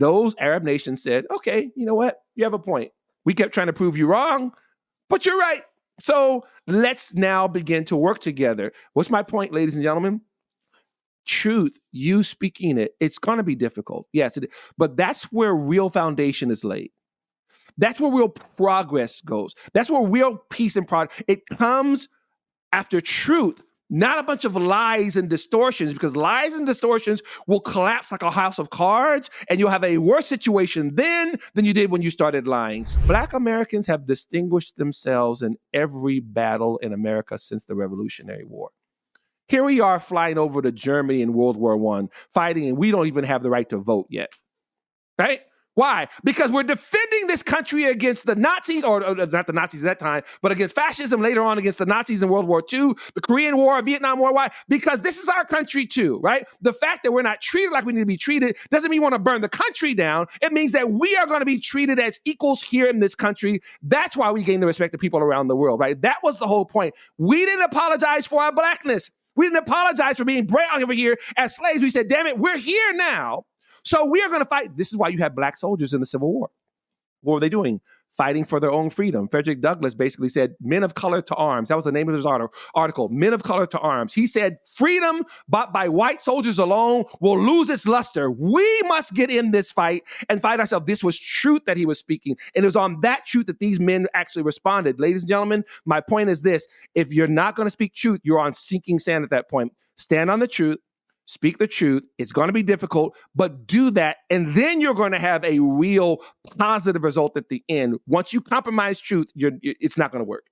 those Arab nations said, okay, you know what? You have a point. We kept trying to prove you wrong, but you're right. So let's now begin to work together. What's my point, ladies and gentlemen? Truth, you speaking it, it's going to be difficult. Yes, but that's where real foundation is laid. That's where real progress goes. That's where real peace and progress. It comes after truth, not a bunch of lies and distortions, because lies and distortions will collapse like a house of cards, and you'll have a worse situation then than you did when you started lying. Black Americans have distinguished themselves in every battle in America since the Revolutionary War. Here we are flying over to Germany in World War I, fighting, and we don't even have the right to vote yet, right? Why? Because we're defending this country against the Nazis, or not the Nazis at that time, but against fascism later on, against the Nazis in World War II, the Korean War, Vietnam War. Why? Because this is our country too, right? The fact that we're not treated like we need to be treated doesn't mean we want to burn the country down. It means that we are going to be treated as equals here in this country. That's why we gain the respect of people around the world, right? That was the whole point. We didn't apologize for our blackness. We didn't apologize for being brought over here as slaves. We said, damn it, we're here now. So we are going to fight. This is why you had black soldiers in the Civil War. What were they doing? Fighting for their own freedom. Frederick Douglass basically said, men of color to arms. That was the name of his article, Men of Color to Arms. He said, freedom bought by white soldiers alone will lose its luster. We must get in this fight and fight ourselves. This was truth that he was speaking. And it was on that truth that these men actually responded. Ladies and gentlemen, my point is this. If you're not going to speak truth, you're on sinking sand at that point. Stand on the truth. Speak the truth. It's going to be difficult, but do that. And then you're going to have a real positive result at the end. Once you compromise truth, it's not going to work.